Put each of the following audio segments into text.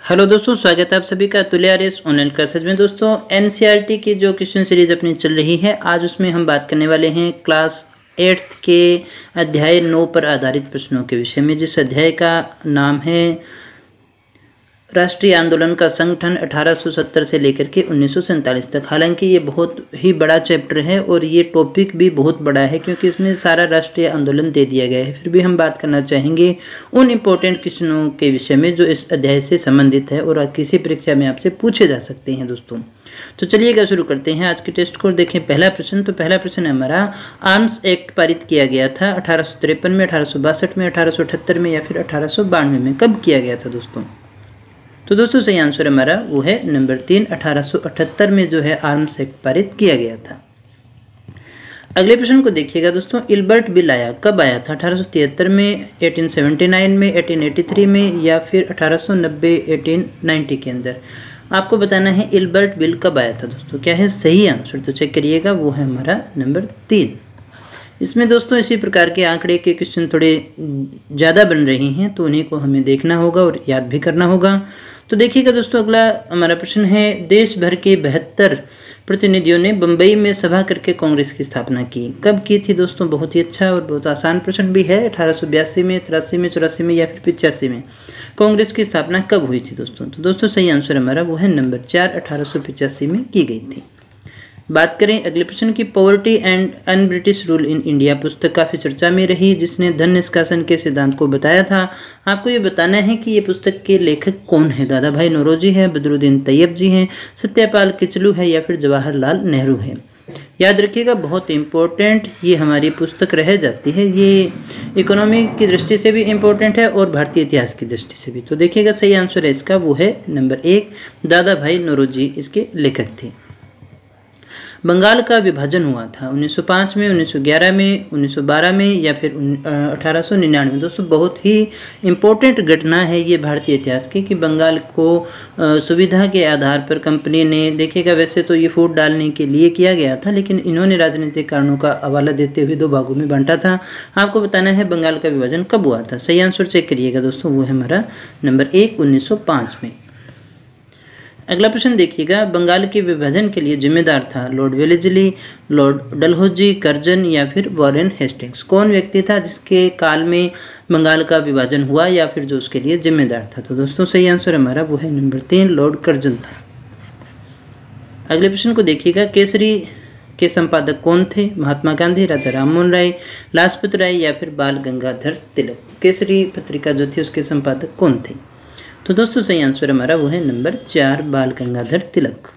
Hello दोस्तों, स्वागत है आप सभी का तुल्य आर्यस ऑनलाइन क्लासेज में। दोस्तों एनसीईआरटी की जो क्वेश्चन सीरीज अपनी चल रही है, आज उसमें हम बात करने वाले हैं क्लास 8th के अध्याय 9 पर आधारित प्रश्नों के विषय में, जिस अध्याय का नाम है राष्ट्रीय आंदोलन का संगठन 1870 से लेकर के 1947 तक। हालांकि ये बहुत ही बड़ा चैप्टर है और ये टॉपिक भी बहुत बड़ा है, क्योंकि इसमें सारा राष्ट्रीय आंदोलन दे दिया गया है। फिर भी हम बात करना चाहेंगे उन इम्पोर्टेंट क्वेश्चनों के विषय में जो इस अध्याय से संबंधित है और किसी परीक्षा में आपसे पूछे जा सकते हैं। दोस्तों तो चलिएगा शुरू करते हैं आज के टेस्ट को। देखें पहला प्रश्न। तो पहला प्रश्न है हमारा, आर्म्स एक्ट पारित किया गया था 1853 में, 1862 में, 1878 में या फिर 1892 में। कब किया गया था दोस्तों? तो दोस्तों सही आंसर हमारा वो है नंबर 3, 1878 में जो है आर्म्स एक्ट पारित किया गया था। अगले प्रश्न को देखिएगा दोस्तों, इल्बर्ट बिल आया, कब आया था? 1873 में, 1879 में, 1883 में या फिर 1890 1890 के अंदर। आपको बताना है इल्बर्ट बिल कब आया था दोस्तों। क्या है सही आंसर? तो चेक करिएगा, वो है हमारा नंबर 3। इसमें दोस्तों इसी प्रकार के आंकड़े के क्वेश्चन थोड़े ज़्यादा बन रहे हैं, तो उन्हीं को हमें देखना होगा और याद भी करना होगा। तो देखिएगा दोस्तों, अगला हमारा प्रश्न है, देश भर के 72 प्रतिनिधियों ने बम्बई में सभा करके कांग्रेस की स्थापना की। कब की थी दोस्तों? बहुत ही अच्छा और बहुत आसान प्रश्न भी है। 1882 में, 83 में, 84 में या फिर 85 में। कांग्रेस की स्थापना कब हुई थी दोस्तों? तो दोस्तों सही आंसर हमारा वो है नंबर 4, 1885 में की गई थी। बात करें अगले प्रश्न की, poverty and un British rule in India पुस्तक काफ़ी चर्चा में रही, जिसने धन निष्कासन के सिद्धांत को बताया था। आपको ये बताना है कि ये पुस्तक के लेखक कौन है। दादा भाई नौरोजी है, बदरुद्दीन तैयब जी हैं, सत्यपाल किचलू है या फिर जवाहरलाल नेहरू है। याद रखिएगा, बहुत इंपॉर्टेंट ये हमारी पुस्तक रह जाती है। ये इकोनॉमी की दृष्टि से भी इम्पोर्टेंट है और भारतीय इतिहास की दृष्टि से भी। तो देखिएगा सही आंसर है इसका वो है नंबर 1, दादा भाई नौरोजी इसके लेखक थे। बंगाल का विभाजन हुआ था 1905 में, 1911 में, 1912 में या फिर 1899। दोस्तों बहुत ही इम्पोर्टेंट घटना है ये भारतीय इतिहास की, कि बंगाल को सुविधा के आधार पर कंपनी ने, देखिएगा वैसे तो ये फूट डालने के लिए किया गया था, लेकिन इन्होंने राजनीतिक कारणों का हवाला देते हुए 2 भागों में बांटा था। आपको बताना है बंगाल का विभाजन कब हुआ था। सही आंसर चेक करिएगा दोस्तों, वो है हमारा नंबर 1, 1905 में। अगला प्रश्न देखिएगा, बंगाल के विभाजन के लिए जिम्मेदार था Lord Wellesley, Lord Dalhousie, Curzon या फिर वॉरेन हेस्टिंग्स। कौन व्यक्ति था जिसके काल में बंगाल का विभाजन हुआ या फिर जो उसके लिए जिम्मेदार था? तो दोस्तों सही आंसर हमारा वो है नंबर 3, लॉर्ड कर्जन था। अगले प्रश्न को देखिएगा, केसरी के संपादक कौन थे? महात्मा गांधी, राजा राममोहन राय, लाजपत राय या फिर बाल गंगाधर तिलक। केसरी पत्रिका जो थी उसके संपादक कौन थे? तो दोस्तों सही आंसर हमारा वो है नंबर 4, बाल गंगाधर तिलक।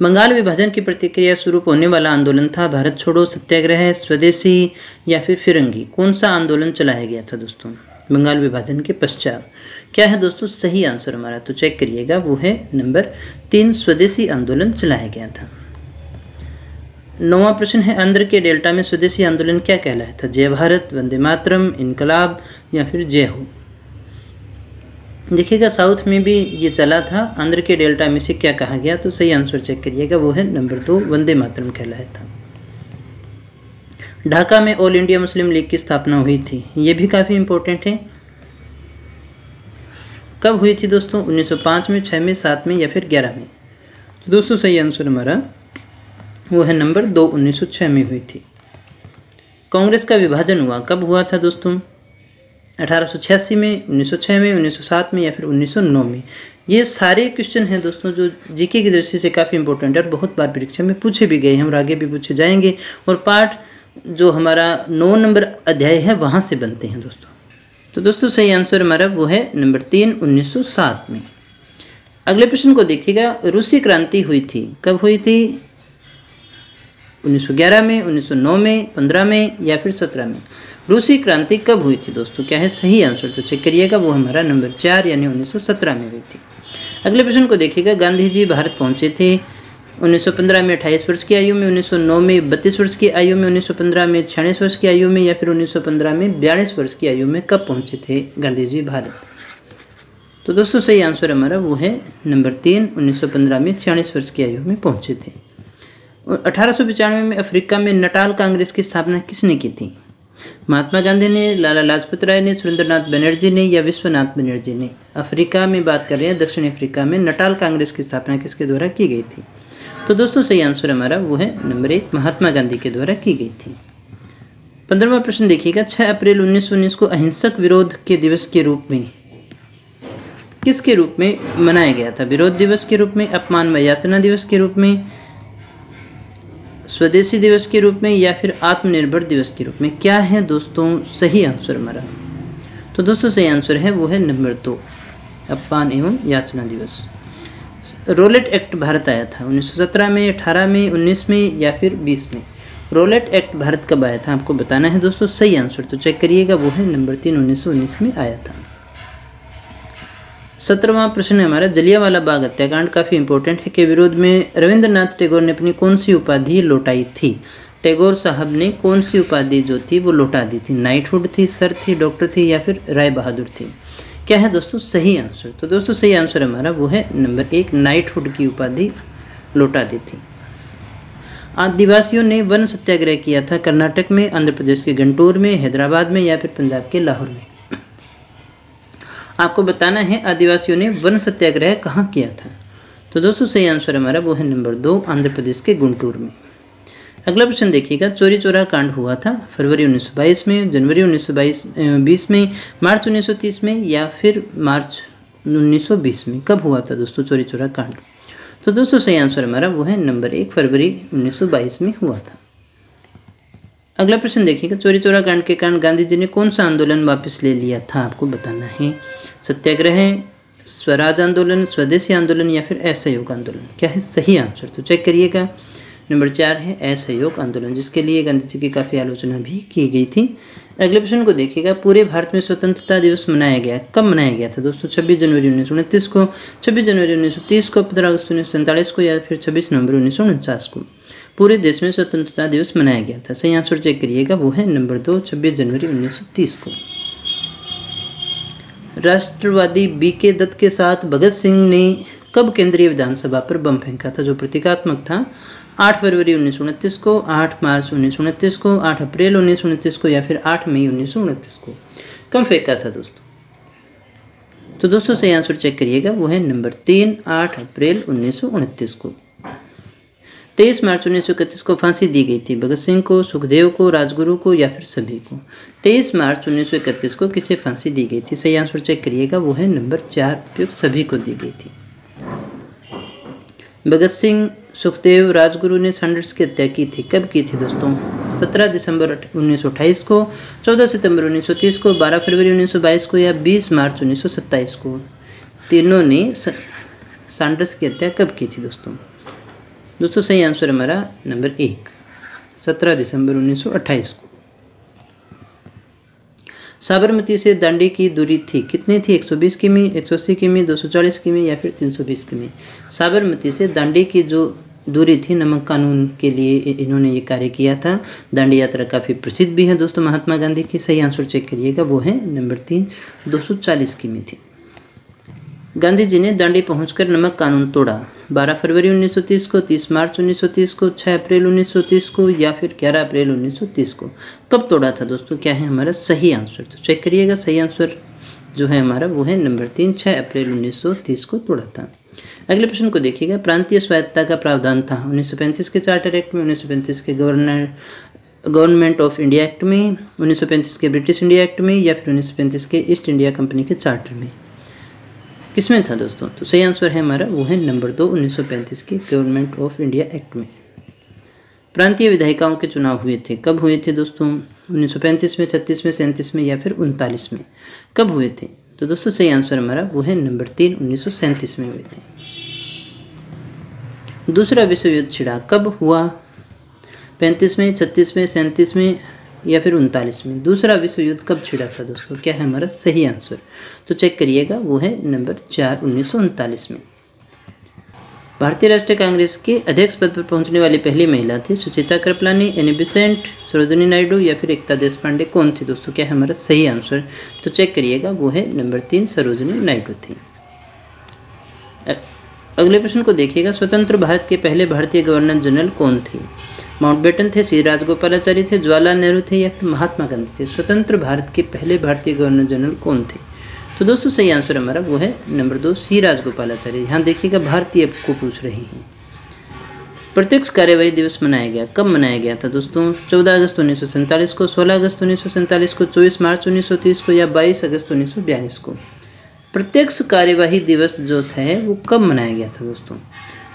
बंगाल विभाजन की प्रतिक्रिया स्वरूप होने वाला आंदोलन था भारत छोड़ो, सत्याग्रह, स्वदेशी या फिर फिरंगी। कौन सा आंदोलन चलाया गया था दोस्तों बंगाल विभाजन के पश्चात? क्या है दोस्तों सही आंसर हमारा? तो चेक करिएगा, वो है नंबर 3, स्वदेशी आंदोलन चलाया गया था। 9वां प्रश्न है, आंध्र के डेल्टा में स्वदेशी आंदोलन क्या कहलाया था? जय भारत, वंदे मातरम, इनकलाब या फिर जय हो। देखिएगा साउथ में भी ये चला था, आंध्र के डेल्टा में से क्या कहा गया? तो सही आंसर चेक करिएगा, वो है नंबर 2, वंदे मातरम कहलाया था। ढाका में ऑल इंडिया मुस्लिम लीग की स्थापना हुई थी, ये भी काफ़ी इंपॉर्टेंट है। कब हुई थी दोस्तों? 1905 में, 6 में, 7 में या फिर 11 में। तो दोस्तों सही आंसर हमारा वो है नंबर 2, 1906 में हुई थी। कांग्रेस का विभाजन हुआ कब हुआ था दोस्तों? 1886 में, 1906 में, 1907 में या फिर 1909 में। ये सारे क्वेश्चन हैं दोस्तों जो जीके की दृष्टि से काफ़ी इंपॉर्टेंट है और बहुत बार परीक्षा में पूछे भी गए हैं और आगे भी पूछे जाएंगे, और पार्ट जो हमारा 9 नंबर अध्याय है वहाँ से बनते हैं दोस्तों। तो दोस्तों सही आंसर हमारा वो है नंबर 3, 1907 में। अगले प्रश्न को देखिएगा, रूसी क्रांति हुई थी कब हुई थी? 1911 में, 1909 में, 15 में या फिर 17 में। रूसी क्रांति कब हुई थी दोस्तों? क्या है सही आंसर? तो चेक करिएगा, वो हमारा नंबर 4 यानी 1917 में हुई थी। अगले प्रश्न को देखिएगा, गांधी जी भारत पहुंचे थे 1915 में 28 वर्ष की आयु में, 1909 में 32 वर्ष की आयु में, 1915 में 46 वर्ष की आयु में या फिर 1915 में 42 वर्ष की आयु में। कब पहुंचे थे गांधी जी भारत? तो दोस्तों सही आंसर हमारा वो है नंबर 3, 1915 में 46 वर्ष की आयु में पहुंचे थे। और 1895 में अफ्रीका में नटाल कांग्रेस की स्थापना किसने की थी? महात्मा गांधी ने, लाला लाजपत राय ने, सुरेंद्रनाथ बनर्जी ने या विश्वनाथ बनर्जी ने? अफ्रीका में बात कर रहे हैं, दक्षिण अफ्रीका में नटाल कांग्रेस की स्थापना किसके द्वारा की गई थी? तो दोस्तों सही आंसर हमारा वो है नंबर 1, महात्मा गांधी के द्वारा की गई थी। 15वां प्रश्न देखिएगा, 6 अप्रैल 1919 को अहिंसक विरोध के दिवस के रूप में किसके रूप में मनाया गया था? विरोध दिवस के रूप में, अपमान व यातना दिवस के रूप में, स्वदेशी दिवस के रूप में या फिर आत्मनिर्भर दिवस के रूप में? क्या है दोस्तों सही आंसर हमारा? तो दोस्तों सही आंसर है वो है नंबर 2, अपमान एवं यातना दिवस। रोलेट एक्ट भारत आया था 1917 में, 18 में, 19 में या फिर 20 में? रोलेट एक्ट भारत कब आया था आपको बताना है दोस्तों सही आंसर, तो चेक करिएगा वो है नंबर 3, 1919 में आया था। 17वां प्रश्न है हमारा, जलियांवाला बाग हत्याकांड काफी इंपॉर्टेंट है के विरोध में रविंद्रनाथ टैगोर ने अपनी कौन सी उपाधि लौटाई थी? टैगोर साहब ने कौन सी उपाधि जो थी वो लौटा दी थी? नाइटहुड थी, सर थी, डॉक्टर थी या फिर राय बहादुर थी? क्या है दोस्तों सही आंसर? तो दोस्तों सही आंसर हमारा वो है नंबर 1, नाइटहुड की उपाधि लौटा दी थी। आदिवासियों ने वन सत्याग्रह किया था कर्नाटक में, आंध्र प्रदेश के गुंटूर में, हैदराबाद में या फिर पंजाब के लाहौर में? आपको बताना है आदिवासियों ने वन सत्याग्रह कहाँ किया था? तो दोस्तों सही आंसर हमारा वो है नंबर 2, आंध्र प्रदेश के गुंटूर में। अगला प्रश्न देखिएगा, चोरी चौरा कांड हुआ था फरवरी 1922 में, जनवरी 1920 में, मार्च 1930 में या फिर मार्च 1920 में? कब हुआ था दोस्तों चोरी चौरा कांड? तो दोस्तों सही आंसर हमारा वो है नंबर 1, फरवरी 1922 में हुआ था। अगला प्रश्न देखिएगा, चोरी चौरा कांड के कारण गांधी जी ने कौन सा आंदोलन वापस ले लिया था? आपको बताना है। सत्याग्रह, स्वराज आंदोलन, स्वदेशी आंदोलन या फिर असहयोग आंदोलन? क्या है सही आंसर? तो चेक करिएगा नंबर 4 है असहयोग आंदोलन, जिसके लिए गांधी जी की काफी आलोचना भी की गई थी। अगले प्रश्न को देखिएगा, पूरे भारत में स्वतंत्रता दिवस मनाया गया, कब मनाया गया था दोस्तों? 26 जनवरी 1929 को, 26 जनवरी 1930 को, 15 अगस्त 1947 को या फिर 26 नवंबर 1949 को? पूरे देश में स्वतंत्रता दिवस मनाया गया था। सही आंसर चेक करिएगा वो है नंबर 2, 26 जनवरी 1930 को। राष्ट्रवादी बीके दत्त के साथ भगत सिंह ने कब केंद्रीय विधानसभा पर बम फेंका था जो प्रतीकात्मक था? 8 फरवरी 1929 को, 8 मार्च 1929 को, 8 अप्रैल 1929 को या फिर 8 मई 1929 को? कब फेंका था दोस्तों? तो दोस्तों सही आंसर चेक करिएगा वो है नंबर 3, 8 अप्रैल 1929 को। 23 मार्च 1931 को फांसी दी गई थी भगत सिंह को, सुखदेव को, राजगुरु को या फिर सभी को? 23 मार्च 1931 को किसे फांसी दी गई थी? सही आंसर चेक करिएगा वो है नंबर 4, उपयुक्त सभी को दी गई थी। भगत सिंह, सुखदेव, राजगुरु ने सैंडर्स की हत्या की थी, कब की थी दोस्तों? 17 दिसंबर 1928 को, 14 सितंबर 1930 को, 12 फरवरी 1922 को या 20 मार्च 1927 को? तीनों ने सैंडर्स की हत्या कब की थी दोस्तों? दोस्तों सही आंसर हमारा नंबर 1, 17 दिसंबर 1928 को। साबरमती से दांडी की दूरी थी कितनी थी? 120 किमी, 180 किमी, 240 किमी या फिर 320 किमी? साबरमती से दांडी की जो दूरी थी, नमक कानून के लिए इन्होंने ये कार्य किया था। दांडी यात्रा काफ़ी प्रसिद्ध भी है दोस्तों महात्मा गांधी की। सही आंसर चेक करिएगा वो है नंबर 3, 240 किमी थी। गांधी जी ने दांडी पहुंचकर नमक कानून तोड़ा 12 फरवरी 1930 को, 30 मार्च 1930 को, 6 अप्रैल 1930 को या फिर 11 अप्रैल 1930 को? कब तोड़ा था दोस्तों? क्या है हमारा सही आंसर? तो चेक करिएगा सही आंसर जो है हमारा वो है नंबर 3, 6 अप्रैल 1930 को तोड़ा था। अगले प्रश्न को देखिएगा, प्रांतीय स्वायत्तता का प्रावधान था 1935 के चार्टर एक्ट में, 1935 के गवर्नमेंट ऑफ इंडिया एक्ट में, 1935 के ब्रिटिश इंडिया एक्ट में या फिर 1935 के ईस्ट इंडिया कंपनी के चार्टर में? किसमें था दोस्तों? तो सही आंसर है हमारा वो है नंबर 2, 1935 के गवर्नमेंट ऑफ इंडिया एक्ट में। प्रांतीय विधायिकाओं के चुनाव हुए थे, कब हुए थे दोस्तों? 1935 में, 36 में, 37 में या फिर 39 में? कब हुए थे? तो दोस्तों सही आंसर हमारा वो है नंबर 3, 1937 में हुए थे। दूसरा विश्व युद्ध छिड़ा कब हुआ? 35 में, 36 में, 37 में या फिर 39 में? दूसरा विश्व युद्ध कब छिड़ा था दोस्तों? क्या है हमारा सही आंसर? तो चेक करिएगा वो है नंबर 4, 1939 में। भारतीय राष्ट्रीय कांग्रेस के अध्यक्ष पद पर पहुंचने वाली पहली महिला थी सुचेता कृपलानी, एनी बेसेंट, सरोजिनी नायडू या फिर एकता देशपांडे? कौन थी दोस्तों? क्या है हमारा सही आंसर? तो चेक करिएगा वो है नंबर 3, सरोजिनी नायडू थी। अगले प्रश्न को देखिएगा, स्वतंत्र भारत के पहले भारतीय गवर्नर जनरल कौन थे? माउंटबेटन थे, सी राजगोपालाचारी थे, जवाहरलाल नेहरू थे या फिर महात्मा गांधी थे? स्वतंत्र भारत के पहले भारतीय गवर्नर जनरल कौन थे? तो दोस्तों सही आंसर हमारा वो है नंबर 2 सी राजगोपालाचारी। यहाँ देखिएगा भारतीय को पूछ रही है। प्रत्यक्ष कार्यवाही दिवस मनाया गया, कब मनाया गया था दोस्तों? 14 अगस्त 1947 को, 16 अगस्त 1947 को, 24 मार्च 1930 को या 22 अगस्त 1942 को? प्रत्यक्ष कार्यवाही दिवस जो है वो कब मनाया गया था दोस्तों?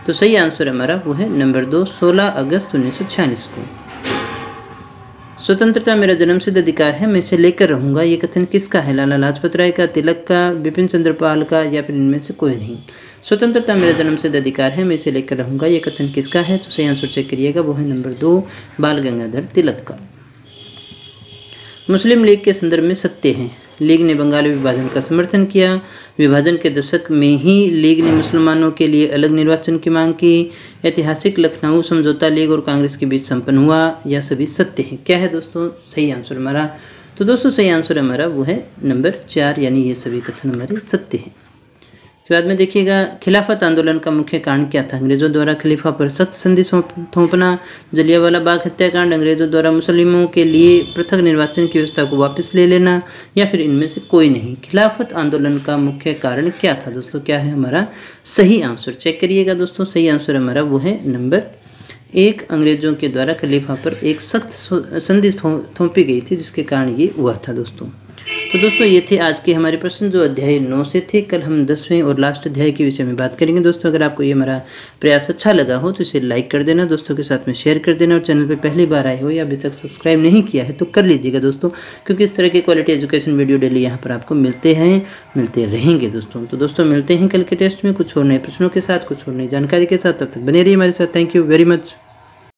तो सही आंसर हमारा वो है नंबर 2 16 अगस्त 1946 को। स्वतंत्रता मेरा जन्मसिद्ध अधिकार है, मैं इसे लेकर रहूंगा, ये कथन किसका है? लाला लाजपत राय का, तिलक का, बिपिन चंद्र पाल का या फिर इनमें से कोई नहीं? स्वतंत्रता मेरा जन्मसिद्ध अधिकार है, मैं इसे लेकर रहूंगा, ये कथन किसका है? तो सही आंसर चेक करिएगा, वो है नंबर 2 बाल गंगाधर तिलक का। मुस्लिम लीग के संदर्भ में सत्य है, लीग ने बंगाल विभाजन का समर्थन किया, विभाजन के दशक में ही लीग ने मुसलमानों के लिए अलग निर्वाचन की मांग की, ऐतिहासिक लखनऊ समझौता लीग और कांग्रेस के बीच संपन्न हुआ, या सभी सत्य है? क्या है दोस्तों सही आंसर हमारा? तो दोस्तों सही आंसर हमारा वो है नंबर 4, यानी ये सभी कथन हमारे सत्य हैं। इसके बाद में देखिएगा, खिलाफत आंदोलन का मुख्य कारण क्या था? अंग्रेजों द्वारा खलीफा पर सख्त संधि थोपना, जलियांवाला बाग हत्याकांड, अंग्रेजों द्वारा मुस्लिमों के लिए पृथक निर्वाचन की व्यवस्था को वापस ले लेना या फिर इनमें से कोई नहीं? खिलाफत आंदोलन का मुख्य कारण क्या था दोस्तों? क्या है हमारा सही आंसर? चेक करिएगा दोस्तों, सही आंसर हमारा वो है नंबर 1, अंग्रेजों के द्वारा खलीफा पर एक सख्त संधि थोपी गई थी जिसके कारण ये हुआ था दोस्तों। तो दोस्तों ये थे आज के हमारे प्रश्न जो अध्याय 9 से थे। कल हम 10वें और लास्ट अध्याय के विषय में बात करेंगे दोस्तों। अगर आपको ये हमारा प्रयास अच्छा लगा हो तो इसे लाइक कर देना, दोस्तों के साथ में शेयर कर देना, और चैनल पे पहली बार आए हो या अभी तक सब्सक्राइब नहीं किया है तो कर लीजिएगा दोस्तों, क्योंकि इस तरह के क्वालिटी एजुकेशन वीडियो डेली यहाँ पर आपको मिलते रहेंगे दोस्तों। तो दोस्तों मिलते हैं कल के टेस्ट में कुछ और नए प्रश्नों के साथ, कुछ और नई जानकारी के साथ। तब तक बने रहिए हमारे साथ। Thank you very much.